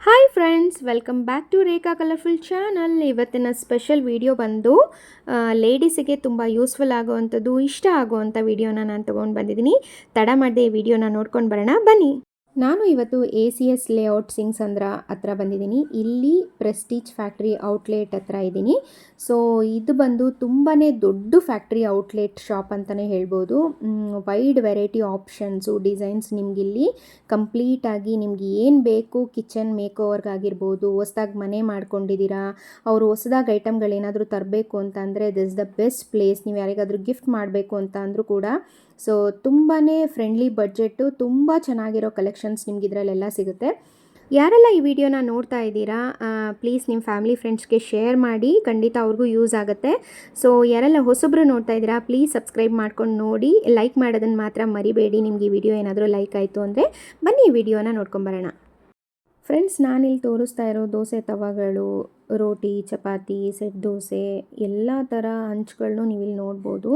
Hi friends, welcome back to Rekha colourful channel. ಇವತ್ತಿನ special video ಬಂದು ಲೇಡೀಸಿಗೆ ತುಂಬ ಯೂಸ್ಫುಲ್ ಆಗುವಂಥದ್ದು, ಇಷ್ಟ ಆಗುವಂಥ ವಿಡಿಯೋನ ನಾನು ತೊಗೊಂಡು ಬಂದಿದ್ದೀನಿ. ತಡ ಮಾಡದೆ ಈ ವಿಡಿಯೋನ ನೋಡ್ಕೊಂಡು ಬರೋಣ ಬನ್ನಿ. ನಾನು ಇವತ್ತು ACS ಲೇಔಟ್ ಸಿಂಗ್ಸಂದ್ರ ಹತ್ರ ಬಂದಿದ್ದೀನಿ. ಇಲ್ಲಿ ಪ್ರೆಸ್ಟೀಜ್ ಫ್ಯಾಕ್ಟ್ರಿ ಔಟ್ಲೆಟ್ ಹತ್ರ ಇದ್ದೀನಿ. ಸೊ ಇದು ಬಂದು ತುಂಬಾ ದೊಡ್ಡ ಫ್ಯಾಕ್ಟ್ರಿ ಔಟ್ಲೆಟ್ ಶಾಪ್ ಅಂತಲೇ ಹೇಳ್ಬೋದು. ವೈಡ್ ವೆರೈಟಿ ಆಪ್ಷನ್ಸು, ಡಿಸೈನ್ಸ್ ನಿಮಗಿಲ್ಲಿ ಕಂಪ್ಲೀಟಾಗಿ ನಿಮ್ಗೆ ಏನು ಬೇಕು, ಕಿಚನ್ ಮೇಕ್ ಓವರ್ಗಾಗಿರ್ಬೋದು, ಹೊಸ್ದಾಗಿ ಮನೆ ಮಾಡ್ಕೊಂಡಿದ್ದೀರಾ, ಅವರು ಹೊಸದಾಗಿ ಐಟಮ್ಗಳೇನಾದರೂ ತರಬೇಕು ಅಂತ ಅಂದರೆ ದಿಸ್ ದ ಬೆಸ್ಟ್ ಪ್ಲೇಸ್. ನೀವು ಯಾರಿಗಾದರೂ ಗಿಫ್ಟ್ ಮಾಡಬೇಕು ಅಂತ ಅಂದರೂ ಕೂಡ ಸೊ ತುಂಬಾ ಫ್ರೆಂಡ್ಲಿ ಬಡ್ಜೆಟ್ಟು, ತುಂಬ ಚೆನ್ನಾಗಿರೋ ಕಲೆಕ್ಷನ್ಸ್ ನಿಮ್ಗೆ ಇದರಲ್ಲೆಲ್ಲ ಸಿಗುತ್ತೆ. ಯಾರೆಲ್ಲ ಈ ವಿಡಿಯೋನ ನೋಡ್ತಾ ಇದ್ದೀರಾ, ಪ್ಲೀಸ್ ನಿಮ್ಮ ಫ್ಯಾಮಿಲಿ ಫ್ರೆಂಡ್ಸ್ಗೆ ಶೇರ್ ಮಾಡಿ, ಖಂಡಿತ ಅವ್ರಿಗೂ ಯೂಸ್ ಆಗುತ್ತೆ. ಸೊ ಯಾರೆಲ್ಲ ಹೊಸಬ್ರು ನೋಡ್ತಾ ಇದ್ದೀರಾ, ಪ್ಲೀಸ್ ಸಬ್ಸ್ಕ್ರೈಬ್ ಮಾಡ್ಕೊಂಡು ನೋಡಿ, ಲೈಕ್ ಮಾಡೋದನ್ನು ಮಾತ್ರ ಮರಿಬೇಡಿ. ನಿಮ್ಗೆ ಈ ವಿಡಿಯೋ ಏನಾದರೂ ಲೈಕ್ ಆಯಿತು ಅಂದರೆ ಬನ್ನಿ ಈ ವಿಡಿಯೋನ ನೋಡ್ಕೊಂಬರೋಣ. ಫ್ರೆಂಡ್ಸ್, ನಾನಿಲ್ಲಿ ತೋರಿಸ್ತಾ ಇರೋ ದೋಸೆ ತವಾಗಳು, ರೋಟಿ, ಚಪಾತಿ, ಸೆಟ್ ದೋಸೆ ಎಲ್ಲ ಥರ ಹಂಚ್ಗಳನ್ನೂ ನೀವಿಲ್ಲಿ ನೋಡ್ಬೋದು.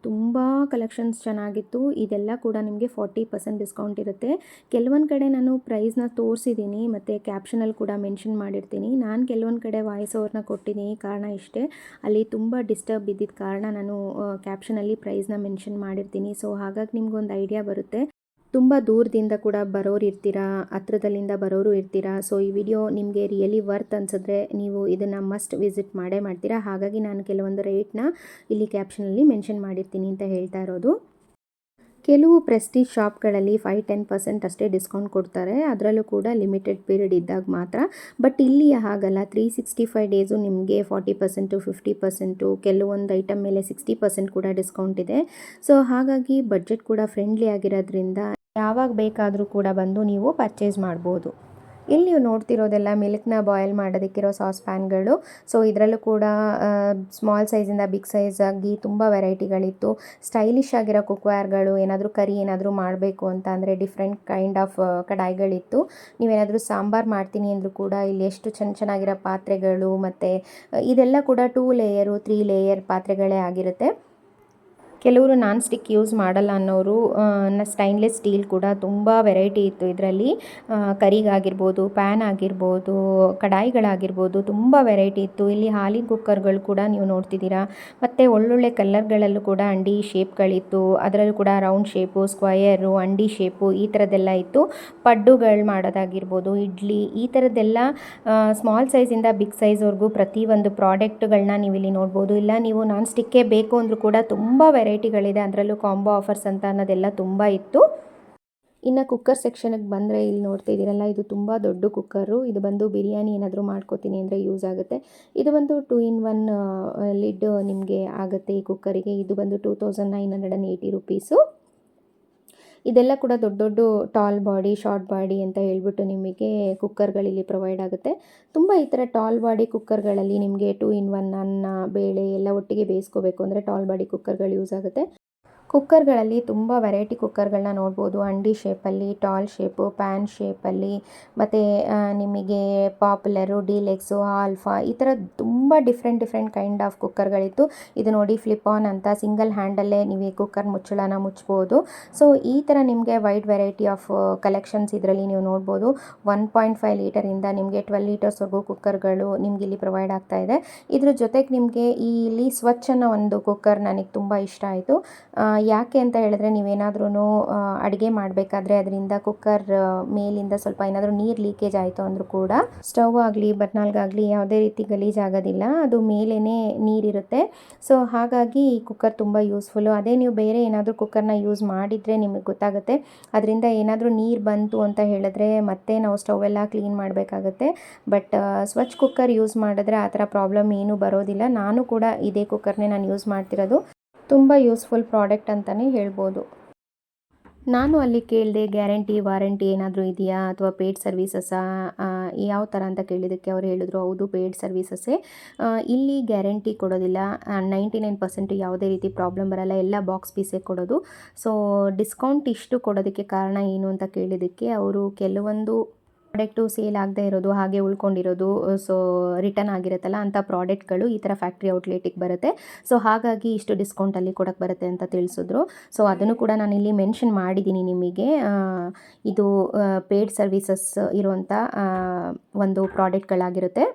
ತುಂಬ ಕಲೆಕ್ಷನ್ಸ್ ಚೆನ್ನಾಗಿತ್ತು. ಇದೆಲ್ಲ ಕೂಡ ನಿಮಗೆ 40% ಡಿಸ್ಕೌಂಟ್ ಇರುತ್ತೆ. ಕೆಲವೊಂದು ಕಡೆ ನಾನು ಪ್ರೈಸ್ನ ತೋರಿಸಿದ್ದೀನಿ ಮತ್ತು ಕ್ಯಾಪ್ಷನಲ್ಲಿ ಕೂಡ ಮೆನ್ಷನ್ ಮಾಡಿರ್ತೀನಿ. ನಾನು ಕೆಲವೊಂದು ಕಡೆ ವಾಯ್ಸ್ ಓವರ್ನ ಕೊಟ್ಟಿದ್ದೀನಿ, ಕಾರಣ ಇಷ್ಟೇ, ಅಲ್ಲಿ ತುಂಬ ಡಿಸ್ಟರ್ಬ್ ಇದ್ದಿದ್ದ ಕಾರಣ ನಾನು ಕ್ಯಾಪ್ಷನಲ್ಲಿ ಪ್ರೈಸ್ನ ಮೆನ್ಷನ್ ಮಾಡಿರ್ತೀನಿ. ಸೊ ಹಾಗಾಗಿ ನಿಮ್ಗೊಂದು ಐಡಿಯಾ ಬರುತ್ತೆ. ತುಂಬ ದೂರದಿಂದ ಕೂಡ ಬರೋರು ಇರ್ತೀರಾ, ಹತ್ರದಲ್ಲಿಂದ ಬರೋರು ಇರ್ತೀರಾ. ಸೊ ಈ ವಿಡಿಯೋ ನಿಮಗೆ ರಿಯಲಿ ವರ್ತ್ ಅನಿಸಿದ್ರೆ ನೀವು ಇದನ್ನು ಮಸ್ಟ್ ವಿಸಿಟ್ ಮಾಡೇ ಮಾಡ್ತೀರಾ. ಹಾಗಾಗಿ ನಾನು ಕೆಲವೊಂದು ರೇಟ್ನ ಇಲ್ಲಿ ಕ್ಯಾಪ್ಷನಲ್ಲಿ ಮೆನ್ಷನ್ ಮಾಡಿರ್ತೀನಿ ಅಂತ ಹೇಳ್ತಾ ಇರೋದು. ಕೆಲವು ಪ್ರೆಸ್ಟೀಜ್ ಶಾಪ್ಗಳಲ್ಲಿ 5-10% ಅಷ್ಟೇ ಡಿಸ್ಕೌಂಟ್ ಕೊಡ್ತಾರೆ, ಅದರಲ್ಲೂ ಕೂಡ ಲಿಮಿಟೆಡ್ ಪೀರಿಯಡ್ ಇದ್ದಾಗ ಮಾತ್ರ. ಬಟ್ ಇಲ್ಲಿ ಹಾಗಲ್ಲ, 365 ಡೇಸು ನಿಮಗೆ 40%, 50%, ಕೆಲವೊಂದು ಐಟಮ್ ಮೇಲೆ 60% ಕೂಡ ಡಿಸ್ಕೌಂಟ್ ಇದೆ. ಸೊ ಹಾಗಾಗಿ ಬಡ್ಜೆಟ್ ಕೂಡ ಫ್ರೆಂಡ್ಲಿ ಆಗಿರೋದ್ರಿಂದ ಯಾವಾಗ ಬೇಕಾದರೂ ಕೂಡ ಬಂದು ನೀವು ಪರ್ಚೇಸ್ ಮಾಡ್ಬೋದು. ಇಲ್ಲಿ ನೀವು ನೋಡ್ತಿರೋದೆಲ್ಲ ಮಿಲ್ಕ್ನ ಬಾಯ್ಲ್ ಮಾಡೋದಕ್ಕಿರೋ ಸಾಸ್ ಪ್ಯಾನ್ಗಳು. ಸೊ ಇದರಲ್ಲೂ ಕೂಡ ಸ್ಮಾಲ್ ಸೈಜಿಂದ ಬಿಗ್ ಸೈಜ್ ಆಗಿ ತುಂಬ ವೆರೈಟಿಗಳಿತ್ತು. ಸ್ಟೈಲಿಶ್ ಆಗಿರೋ ಕುಕ್ವೇರ್ಗಳು, ಏನಾದರೂ ಕರಿ ಏನಾದರೂ ಮಾಡಬೇಕು ಅಂತ ಅಂದರೆ ಡಿಫ್ರೆಂಟ್ ಕೈಂಡ್ ಆಫ್ ಕಡಾಯಿಗಳಿತ್ತು. ನೀವೇನಾದರೂ ಸಾಂಬಾರು ಮಾಡ್ತೀನಿ ಅಂದರೂ ಕೂಡ ಇಲ್ಲಿ ಎಷ್ಟು ಚೆನ್ನಾಗಿರೋ ಪಾತ್ರೆಗಳು, ಮತ್ತು ಇದೆಲ್ಲ ಕೂಡ 2 ಲೇಯರು 3 ಲೇಯರ್ ಪಾತ್ರೆಗಳೇ ಆಗಿರುತ್ತೆ. ಕೆಲವರು ನಾನ್ ಸ್ಟಿಕ್ ಯೂಸ್ ಮಾಡಲ್ಲ ಅನ್ನೋರು ಸ್ಟೈನ್ಲೆಸ್ ಸ್ಟೀಲ್ ಕೂಡ ತುಂಬ ವೆರೈಟಿ ಇತ್ತು ಇದರಲ್ಲಿ. ಕರಿಗಾಗಿರ್ಬೋದು, ಪ್ಯಾನ್ ಆಗಿರ್ಬೋದು, ಕಡಾಯಿಗಳಾಗಿರ್ಬೋದು, ತುಂಬ ವೆರೈಟಿ ಇತ್ತು. ಇಲ್ಲಿ ಹಾಲಿನ ಕುಕ್ಕರ್ಗಳು ಕೂಡ ನೀವು ನೋಡ್ತಿದ್ದೀರಾ. ಮತ್ತು ಒಳ್ಳೊಳ್ಳೆ ಕಲರ್ಗಳಲ್ಲೂ ಕೂಡ ಅಂಡಿ ಶೇಪ್ಗಳಿತ್ತು. ಅದರಲ್ಲೂ ಕೂಡ ರೌಂಡ್ ಶೇಪು, ಸ್ಕ್ವಯರು, ಅಂಡಿ ಶೇಪು ಈ ಥರದ್ದೆಲ್ಲ ಇತ್ತು. ಪಡ್ಡುಗಳು ಮಾಡೋದಾಗಿರ್ಬೋದು, ಇಡ್ಲಿ, ಈ ಥರದ್ದೆಲ್ಲ ಸ್ಮಾಲ್ ಸೈಜಿಂದ ಬಿಗ್ ಸೈಜ್ವರೆಗೂ ಪ್ರತಿಯೊಂದು ಪ್ರಾಡಕ್ಟ್ಗಳನ್ನ ನೀವು ಇಲ್ಲಿ ನೋಡ್ಬೋದು. ಇಲ್ಲ ನೀವು ನಾನ್ ಸ್ಟಿಕ್ಕೇ ಬೇಕು ಅಂದರೂ ಕೂಡ ತುಂಬ ವೆರೈಟಿಗಳಿದೆ, ಅದರಲ್ಲೂ ಕಾಂಬೋ ಆಫರ್ಸ್ ಅಂತ ಅನ್ನೋದೆಲ್ಲ ತುಂಬ ಇತ್ತು. ಇನ್ನು ಕುಕ್ಕರ್ ಸೆಕ್ಷನ್ಗೆ ಬಂದರೆ ಇಲ್ಲಿ ನೋಡ್ತಿದ್ದೀರಲ್ಲ, ಇದು ತುಂಬ ದೊಡ್ಡ ಕುಕ್ಕರು. ಇದು ಬಂದು ಬಿರಿಯಾನಿ ಏನಾದರೂ ಮಾಡ್ಕೋತೀನಿ ಅಂದರೆ ಯೂಸ್ ಆಗುತ್ತೆ. ಇದು ಬಂದು 2-in-1 ಲಿಡ್ ನಿಮಗೆ ಆಗುತ್ತೆ ಈ ಕುಕ್ಕರಿಗೆ. ಇದು ಬಂದು 2980 ರುಪೀಸು. ಇದೆಲ್ಲ ಕೂಡ ದೊಡ್ಡ ದೊಡ್ಡ ಟಾಲ್ ಬಾಡಿ, ಶಾರ್ಟ್ ಬಾಡಿ ಅಂತ ಹೇಳ್ಬಿಟ್ಟು ನಿಮಗೆ ಕುಕ್ಕರ್ಗಳಿಲ್ಲಿ ಪ್ರೊವೈಡ್ ಆಗುತ್ತೆ. ತುಂಬ ಈ ಥರ ಟಾಲ್ ಬಾಡಿ ಕುಕ್ಕರ್ಗಳಲ್ಲಿ ನಿಮಗೆ 2-in-1 ಅನ್ನ, ಬೇಳೆ ಎಲ್ಲ ಒಟ್ಟಿಗೆ ಬೇಯಿಸ್ಕೋಬೇಕು ಅಂದರೆ ಟಾಲ್ ಬಾಡಿ ಕುಕ್ಕರ್ಗಳು ಯೂಸ್ ಆಗುತ್ತೆ. ಕುಕ್ಕರ್ಗಳಲ್ಲಿ ತುಂಬ ವೆರೈಟಿ ಕುಕ್ಕರ್ಗಳನ್ನ ನೋಡ್ಬೋದು. ಅಂಡಿ ಶೇಪಲ್ಲಿ, ಟಾಲ್ ಶೇಪು, ಪ್ಯಾನ್ ಶೇಪಲ್ಲಿ, ಮತ್ತು ನಿಮಗೆ ಪಾಪ್ಯುಲರು, ಡೀಲೆಕ್ಸು, ಆಲ್ಫಾ, ಈ ಥರ ತುಂಬ ಡಿಫ್ರೆಂಟ್ ಕೈಂಡ್ ಆಫ್ ಕುಕ್ಕರ್ಗಳಿತ್ತು. ಇದು ನೋಡಿ ಫ್ಲಿಪ್ ಆನ್ ಅಂತ, ಸಿಂಗಲ್ ಹ್ಯಾಂಡಲ್ಲೇ ನೀವು ಈ ಕುಕ್ಕರ್ ಮುಚ್ಚಳನ ಮುಚ್ಬೋದು. ಸೊ ಈ ಥರ ನಿಮಗೆ ವೈಡ್ ವೆರೈಟಿ ಆಫ್ ಕಲೆಕ್ಷನ್ಸ್ ಇದರಲ್ಲಿ ನೀವು ನೋಡ್ಬೋದು. 1.5 ಲೀಟರಿಂದ ನಿಮಗೆ 12 ಲೀಟರ್ಸ್ವರೆಗೂ ಕುಕ್ಕರ್ಗಳು ನಿಮ್ಗೆ ಇಲ್ಲಿ ಪ್ರೊವೈಡ್ ಆಗ್ತಾ ಇದೆ. ಇದ್ರ ಜೊತೆಗೆ ನಿಮಗೆ ಇಲ್ಲಿ ಸ್ವಚ್ ಅನ್ನೋ ಒಂದು ಕುಕ್ಕರ್ ನನಗೆ ತುಂಬ ಇಷ್ಟ ಆಯಿತು. ಯಾಕೆ ಅಂತ ಹೇಳಿದ್ರೆ, ನೀವೇನಾದ್ರೂ ಅಡುಗೆ ಮಾಡಬೇಕಾದ್ರೆ ಅದರಿಂದ ಕುಕ್ಕರ್ ಮೇಲಿಂದ ಸ್ವಲ್ಪ ಏನಾದರೂ ನೀರು ಲೀಕೇಜ್ ಆಯಿತು ಅಂದರೂ ಕೂಡ ಸ್ಟವ್ ಆಗಲಿ ಬರ್ನಲ್ಗಾಗಲಿ ಯಾವುದೇ ರೀತಿ ಗಲೀಜಾಗೋದಿಲ್ಲ, ಅದು ಮೇಲೇ ನೀರಿರುತ್ತೆ. ಸೊ ಹಾಗಾಗಿ ಈ ಕುಕ್ಕರ್ ತುಂಬ ಯೂಸ್ಫುಲ್ಲು. ಅದೇ ನೀವು ಬೇರೆ ಏನಾದರೂ ಕುಕ್ಕರ್ನ ಯೂಸ್ ಮಾಡಿದರೆ ನಿಮಗೆ ಗೊತ್ತಾಗುತ್ತೆ, ಅದರಿಂದ ಏನಾದರೂ ನೀರು ಬಂತು ಅಂತ ಹೇಳಿದ್ರೆ ಮತ್ತೆ ನಾವು ಸ್ಟವ್ ಎಲ್ಲ ಕ್ಲೀನ್ ಮಾಡಬೇಕಾಗತ್ತೆ. ಬಟ್ ಸ್ವಚ್ ಕುಕ್ಕರ್ ಯೂಸ್ ಮಾಡಿದ್ರೆ ಆ ಥರ ಪ್ರಾಬ್ಲಮ್ ಏನೂ ಬರೋದಿಲ್ಲ. ನಾನು ಕೂಡ ಇದೇ ಕುಕ್ಕರ್ನೇ ನಾನು ಯೂಸ್ ಮಾಡ್ತಿರೋದು. ತುಂಬ ಯೂಸ್ಫುಲ್ ಪ್ರಾಡಕ್ಟ್ ಅಂತಲೇ ಹೇಳ್ಬೋದು. ನಾನು ಅಲ್ಲಿ ಕೇಳಿದೆ, ಗ್ಯಾರಂಟಿ ವಾರಂಟಿ ಏನಾದರೂ ಇದೆಯಾ ಅಥವಾ ಪೇಯ್ಡ್ ಸರ್ವೀಸಸ್ಸಾ, ಯಾವ ಥರ ಅಂತ ಕೇಳಿದ್ದಕ್ಕೆ ಅವ್ರು ಹೇಳಿದ್ರು, ಹೌದು ಪೇಯ್ಡ್ ಸರ್ವೀಸಸ್ಸೇ. ಇಲ್ಲಿ ಗ್ಯಾರಂಟಿ ಕೊಡೋದಿಲ್ಲ. 99% ಯಾವುದೇ ರೀತಿ ಪ್ರಾಬ್ಲಮ್ ಬರೋಲ್ಲ, ಎಲ್ಲ ಬಾಕ್ಸ್ ಪೀಸೇ ಕೊಡೋದು. ಸೊ ಡಿಸ್ಕೌಂಟ್ ಇಷ್ಟು ಕೊಡೋದಕ್ಕೆ ಕಾರಣ ಏನು ಅಂತ ಕೇಳಿದ್ದಕ್ಕೆ ಅವರು ಕೆಲವೊಂದು ಪ್ರಾಡಕ್ಟು ಸೇಲ್ ಆಗದೆ ಇರೋದು, ಹಾಗೆ ಉಳ್ಕೊಂಡಿರೋದು, ಸೊ ರಿಟರ್ನ್ ಆಗಿರುತ್ತಲ್ಲ ಅಂಥ ಪ್ರಾಡಕ್ಟ್ಗಳು ಈ ಥರ ಫ್ಯಾಕ್ಟ್ರಿ ಔಟ್ಲೆಟಿಗೆ ಬರುತ್ತೆ. ಸೊ ಹಾಗಾಗಿ ಇಷ್ಟು ಡಿಸ್ಕೌಂಟಲ್ಲಿ ಕೊಡಕ್ಕೆ ಬರುತ್ತೆ ಅಂತ ತಿಳಿಸಿದ್ರು. ಸೊ ಅದನ್ನು ಕೂಡ ನಾನಿಲ್ಲಿ ಮೆನ್ಷನ್ ಮಾಡಿದ್ದೀನಿ ನಿಮಗೆ. ಇದು ಪೇಯ್ಡ್ ಸರ್ವಿಸಸ್ ಇರುವಂಥ ಒಂದು ಪ್ರಾಡಕ್ಟ್ಗಳಾಗಿರುತ್ತೆ.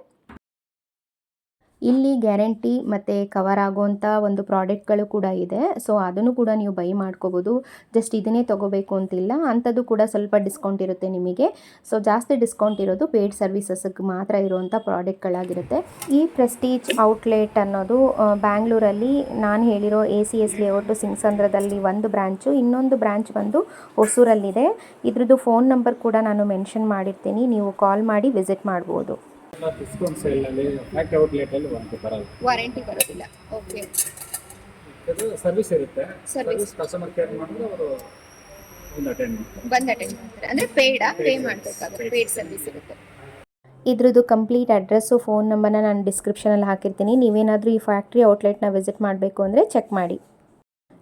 ಇಲ್ಲಿ ಗ್ಯಾರಂಟಿ ಮತ್ತು ಕವರ್ ಆಗುವಂಥ ಒಂದು ಪ್ರಾಡಕ್ಟ್ಗಳು ಕೂಡ ಇದೆ. ಸೊ ಅದನ್ನು ಕೂಡ ನೀವು ಬೈ ಮಾಡ್ಕೋಬೋದು. ಜಸ್ಟ್ ಇದನ್ನೇ ತೊಗೋಬೇಕು ಅಂತಿಲ್ಲ, ಅಂಥದ್ದು ಕೂಡ ಸ್ವಲ್ಪ ಡಿಸ್ಕೌಂಟ್ ಇರುತ್ತೆ ನಿಮಗೆ. ಸೊ ಜಾಸ್ತಿ ಡಿಸ್ಕೌಂಟ್ ಇರೋದು ಪೇಯ್ಡ್ ಸರ್ವಿಸಸ್ಗೆ ಮಾತ್ರ ಇರುವಂಥ ಪ್ರಾಡಕ್ಟ್ಗಳಾಗಿರುತ್ತೆ. ಈ ಪ್ರೆಸ್ಟೀಜ್ ಔಟ್ಲೆಟ್ ಅನ್ನೋದು ಬ್ಯಾಂಗ್ಳೂರಲ್ಲಿ ನಾನು ಹೇಳಿರೋ ACS ಲೇಔಟು ಸಿಂಗ್ಸಂದ್ರದಲ್ಲಿ ಒಂದು ಬ್ರ್ಯಾಂಚು, ಇನ್ನೊಂದು ಬ್ರ್ಯಾಂಚ್ ಬಂದು ಹೊಸೂರಲ್ಲಿದೆ. ಇದ್ರದ್ದು ಫೋನ್ ನಂಬರ್ ಕೂಡ ನಾನು ಮೆನ್ಷನ್ ಮಾಡಿರ್ತೀನಿ, ನೀವು ಕಾಲ್ ಮಾಡಿ ವಿಸಿಟ್ ಮಾಡ್ಬೋದು. ಡಿಸ್ಕೌಂಟ್ ಸೇಲಲ್ಲಿ ಫ್ಯಾಕ್ಟ್ರಿ ಔಟ್ಲೆಟಲ್ಲಿ ಬರಲ್ಲ, ವಾರಂಟಿ ಬರೋದಿಲ್ಲ. ಓಕೆ, ಇದು ಸರ್ವಿಸ್ ಇರುತ್ತೆ. ಸರ್ವಿಸ್ ಕಸ್ಟಮರ್ ಕೇರ್ ಮಾಡಿದ್ರೆ ಅವರು ಬಂದು ಅಟೆಂಡ್ ಮಾಡ್ತಾರೆ. ಅಂದರೆ ಪೇ ಮಾಡಬೇಕಾಗುತ್ತೆ, ಪೇಯ್ಡ್ ಸರ್ವಿಸ್ ಇರುತ್ತೆ. ಇದ್ರದ್ದು ಕಂಪ್ಲೀಟ್ ಅಡ್ರೆಸ್ಸು ಫೋನ್ ನಂಬರ್ನ ನಾನು ಡಿಸ್ಕ್ರಿಪ್ಷನಲ್ಲಿ ಹಾಕಿರ್ತೀನಿ. ನೀವೇನಾದರೂ ಈ ಫ್ಯಾಕ್ಟ್ರಿ ಔಟ್ಲೆಟ್ನ ವಿಸಿಟ್ ಮಾಡಬೇಕು ಅಂದರೆ ಚೆಕ್ ಮಾಡಿ.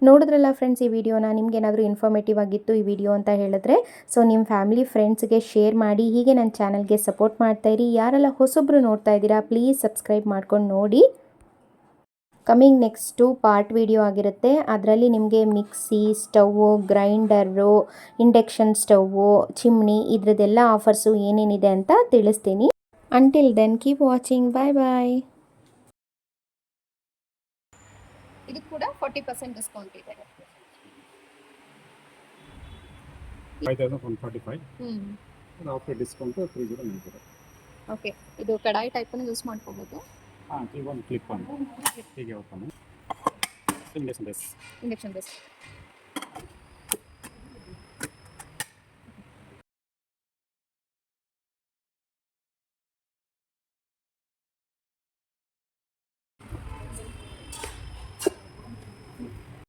ನೋಡಿದ್ರಲ್ಲ ಫ್ರೆಂಡ್ಸ್ ಈ ವಿಡಿಯೋನ, ನಿಮಗೇನಾದರೂ ಇನ್ಫಾರ್ಮೇಟಿವ್ ಆಗಿತ್ತು ಈ ವಿಡಿಯೋ ಅಂತ ಹೇಳಿದ್ರೆ ಸೊ ನಿಮ್ಮ ಫ್ಯಾಮಿಲಿ ಫ್ರೆಂಡ್ಸ್ಗೆ ಶೇರ್ ಮಾಡಿ. ಹೀಗೆ ನನ್ನ ಚಾನಲ್ಗೆ ಸಪೋರ್ಟ್ ಮಾಡ್ತಾಯಿರಿ. ಯಾರೆಲ್ಲ ಹೊಸೊಬ್ಬರು ನೋಡ್ತಾ ಇದ್ದೀರಾ ಪ್ಲೀಸ್ ಸಬ್ಸ್ಕ್ರೈಬ್ ಮಾಡ್ಕೊಂಡು ನೋಡಿ. ಕಮಿಂಗ್ ನೆಕ್ಸ್ಟು ಪಾರ್ಟ್ ವಿಡಿಯೋ ಆಗಿರುತ್ತೆ. ಅದರಲ್ಲಿ ನಿಮಗೆ mixie, stove, grinder, induction stove, chimney ಇದ್ರದ್ದೆಲ್ಲ ಆಫರ್ಸು ಏನೇನಿದೆ ಅಂತ ತಿಳಿಸ್ತೀನಿ. Until then keep watching. Bye bye. ಇದು ಕೂಡ 40% ಡಿಸ್ಕೌಂಟ್ ಇದೆ. 5145 ಆಫ್ಟರ್ ಡಿಸ್ಕೌಂಟ್ 3090. ಓಕೆ, ಇದು ಕಡಾಯಿ ಟೈಪನ್ನು ಯೂಸ್ ಮಾಡ್ಕೋಬೋದು. ಕ್ಲಿಪ್ ಆನ್ ಹೀಗೆ ಓಪನ್ ಇಂಡಕ್ಷನ್ ಬೇಸ್.